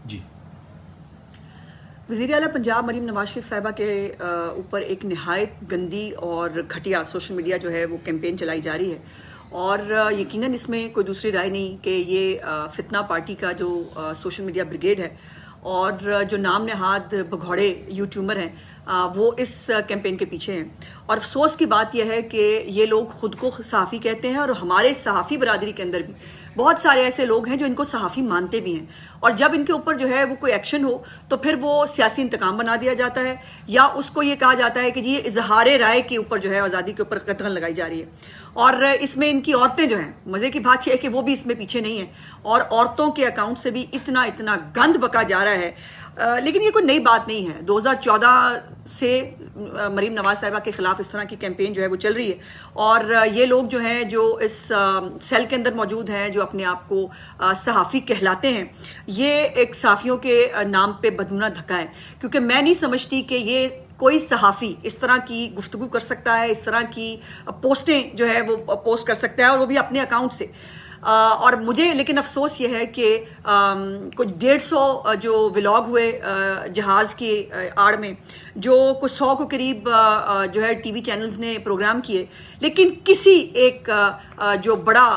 جی وزیر اعلیٰ پنجاب مریم نواز شریف صاحبہ کے اوپر ایک نہایت گندی اور گھٹیا سوشل میڈیا جو ہے وہ کیمپین چلائی جا رہی ہے، اور یقیناً اس میں کوئی دوسری رائے نہیں کہ یہ فتنہ پارٹی کا جو سوشل میڈیا بریگیڈ ہے اور جو نام نہاد بگھوڑے یوٹیوبر ہیں وہ اس کیمپین کے پیچھے ہیں. اور افسوس کی بات یہ ہے کہ یہ لوگ خود کو صحافی کہتے ہیں، اور ہمارے صحافی برادری کے اندر بھی بہت سارے ایسے لوگ ہیں جو ان کو صحافی مانتے بھی ہیں، اور جب ان کے اوپر جو ہے وہ کوئی ایکشن ہو تو پھر وہ سیاسی انتقام بنا دیا جاتا ہے، یا اس کو یہ کہا جاتا ہے کہ جی اظہار رائے کے اوپر جو ہے آزادی کے اوپر قدغن لگائی جا رہی ہے. اور اس میں ان کی عورتیں جو ہیں، مزے کی بات یہ ہے کہ وہ بھی اس میں پیچھے نہیں ہیں، اور عورتوں کے اکاؤنٹ سے بھی اتنا گند بکا جا رہا ہے. لیکن یہ کوئی نئی بات نہیں ہے. 2014 سے مریم نواز صاحبہ کے خلاف اس طرح کی کیمپین جو ہے وہ چل رہی ہے، اور یہ لوگ جو ہیں جو اس سیل کے اندر موجود ہیں جو اپنے آپ کو صحافی کہلاتے ہیں، یہ ایک صحافیوں کے نام پہ بدنہ دھکا ہے. کیونکہ میں نہیں سمجھتی کہ یہ کوئی صحافی اس طرح کی گفتگو کر سکتا ہے، اس طرح کی پوسٹیں جو ہے وہ پوسٹ کر سکتا ہے، اور وہ بھی اپنے اکاؤنٹ سے. اور مجھے لیکن افسوس یہ ہے کہ کچھ 150 جو ولاگ ہوئے جہاز کی آڑ میں، جو کچھ 100 کے قریب جو ہے ٹی وی چینلز نے پروگرام کیے، لیکن کسی ایک جو بڑا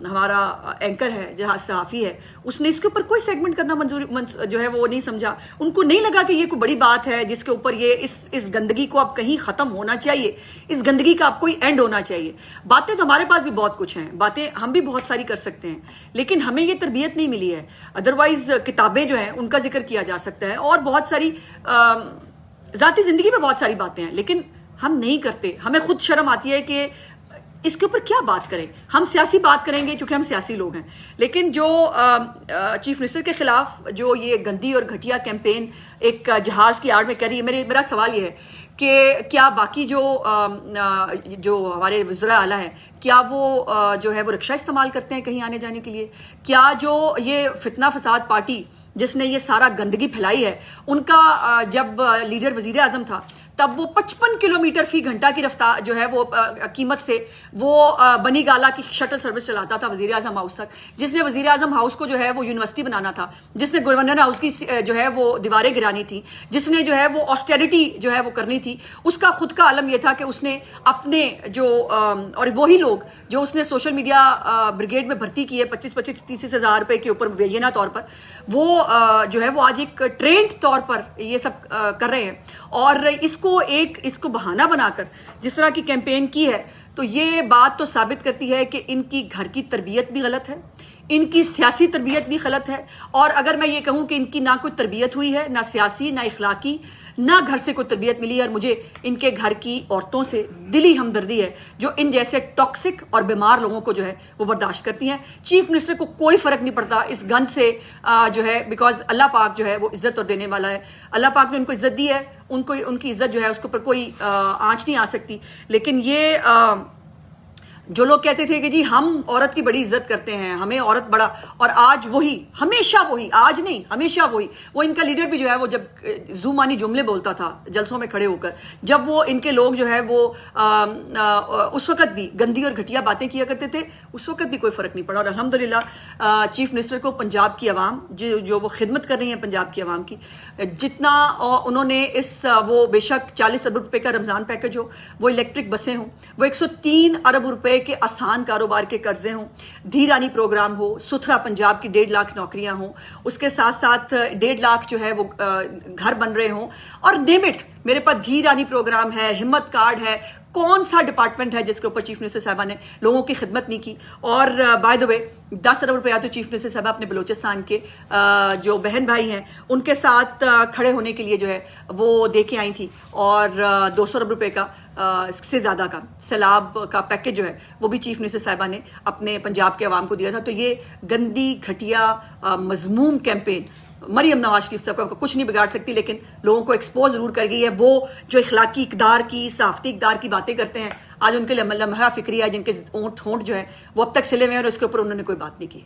ہمارا اینکر ہے، جہاز صحافی ہے، اس نے اس کے اوپر کوئی سیگمنٹ کرنا جو ہے وہ نہیں سمجھا. ان کو نہیں لگا کہ یہ کوئی بڑی بات ہے جس کے اوپر یہ اس گندگی کو اب کہیں ختم ہونا چاہیے، اس گندگی کا اب کوئی اینڈ ہونا چاہیے. باتیں تو ہمارے پاس بھی بہت کچھ ہیں، باتیں ہم بھی بہت ساری کر سکتے ہیں، لیکن ہمیں یہ تربیت نہیں ملی ہے. ادروائز کتابیں جو ہیں ان کا ذکر کیا جا سکتا ہے، اور بہت ساری ذاتی زندگی میں بہت ساری باتیں ہیں، لیکن ہم نہیں کرتے. ہمیں خود شرم آتی ہے کہ اس کے اوپر کیا بات کریں. ہم سیاسی بات کریں گے چونکہ ہم سیاسی لوگ ہیں، لیکن جو چیف منسٹر کے خلاف جو یہ گندی اور گھٹیا کیمپین ایک جہاز کی آڑ میں کر رہی ہے، میرا سوال یہ ہے کہ کیا باقی جو ہمارے وزراء اعلیٰ ہیں، کیا وہ جو ہے وہ رکشہ استعمال کرتے ہیں کہیں آنے جانے کے لیے؟ کیا جو یہ فتنہ فساد پارٹی جس نے یہ سارا گندگی پھیلائی ہے، ان کا جب لیڈر وزیر اعظم تھا تب وہ 55 کلومیٹر فی گھنٹہ کی رفتار جو ہے وہ قیمت سے وہ بنی گالا کی شٹل سروس چلاتا تھا وزیر اعظم ہاؤس تک، جس نے وزیر اعظم ہاؤس کو جو ہے وہ یونیورسٹی بنانا تھا، جس نے گورنر ہاؤس کی جو ہے وہ دیواریں گرانی تھی، جس نے جو ہے وہ آسٹیریٹی جو ہے وہ کرنی تھی. اس کا خود کا عالم یہ تھا کہ اس نے اپنے جو اور وہی لوگ جو اس نے سوشل میڈیا بریگیڈ میں بھرتی کیے 25-30 ہزار روپے کے اوپر مبینہ طور پر، وہ جو ہے وہ آج ایک ٹرینڈ طور پر یہ سب کر رہے ہیں. اور اس کو بہانہ بنا کر جس طرح کی کیمپین کی ہے، تو یہ بات تو ثابت کرتی ہے کہ ان کی گھر کی تربیت بھی غلط ہے، ان کی سیاسی تربیت بھی غلط ہے. اور اگر میں یہ کہوں کہ ان کی نہ کوئی تربیت ہوئی ہے، نہ سیاسی، نہ اخلاقی، نہ گھر سے کوئی تربیت ملی ہے، اور مجھے ان کے گھر کی عورتوں سے دلی ہمدردی ہے جو ان جیسے ٹاکسک اور بیمار لوگوں کو جو ہے وہ برداشت کرتی ہیں. چیف منسٹر کو کوئی فرق نہیں پڑتا اس گند سے جو ہے، بیکاز اللہ پاک جو ہے وہ عزت اور دینے والا ہے. اللہ پاک نے ان کو عزت دی ہے، ان کی عزت جو ہے اس کے اوپر کوئی آنچ نہیں آ سکتی. لیکن یہ جو لوگ کہتے تھے کہ جی ہم عورت کی بڑی عزت کرتے ہیں، ہمیں عورت بڑا، اور آج وہی، ہمیشہ وہی، آج نہیں ہمیشہ وہی، وہ ان کا لیڈر بھی جو ہے وہ جب زومانی جملے بولتا تھا جلسوں میں کھڑے ہو کر، جب وہ ان کے لوگ جو ہے وہ اس وقت بھی گندی اور گھٹیا باتیں کیا کرتے تھے، اس وقت بھی کوئی فرق نہیں پڑا. اور الحمدللہ چیف منسٹر کو پنجاب کی عوام جو وہ خدمت کر رہی ہیں پنجاب کی عوام کی، جتنا انہوں نے وہ بے شک 40 ارب روپے کا رمضان پیکج ہو، وہ الیکٹرک بسیں ہوں، وہ 103 ارب روپے کے آسان کاروبار کے قرضے ہوں، دھیرانی پروگرام ہو، ستھرا پنجاب کی 1.5 لاکھ نوکریاں ہوں، اس کے ساتھ ساتھ 1.5 لاکھ جو ہے وہ گھر بن رہے ہوں، اور نیم اٹ، میرے پاس دھیرانی پروگرام ہے، ہمت کارڈ ہے. کون سا ڈپارٹمنٹ ہے جس کے اوپر چیف منسٹر صاحبہ نے لوگوں کی خدمت نہیں کی؟ اور بائی دا وے 10 ارب روپیہ تو چیف منسٹر صاحبہ اپنے بلوچستان کے جو بہن بھائی ہیں ان کے ساتھ کھڑے ہونے کے لیے جو ہے وہ دے کے آئی تھی، اور 200 ارب روپے کا سے زیادہ کا سیلاب کا پیکج جو ہے وہ بھی چیف منسٹر صاحبہ نے اپنے پنجاب کے عوام کو دیا تھا. تو یہ گندی گھٹیا مذموم کیمپین مریم نواز شریف صاحب کا کچھ نہیں بگاڑ سکتی، لیکن لوگوں کو ایکسپوز ضرور کر گئی ہے. وہ جو اخلاقی اقدار کی، صحافتی اقدار کی باتیں کرتے ہیں، آج ان کے لمحہ فکری ہے جن کے ہونٹ جو ہے وہ اب تک سلے ہوئے ہیں، اور اس کے اوپر انہوں نے کوئی بات نہیں کی.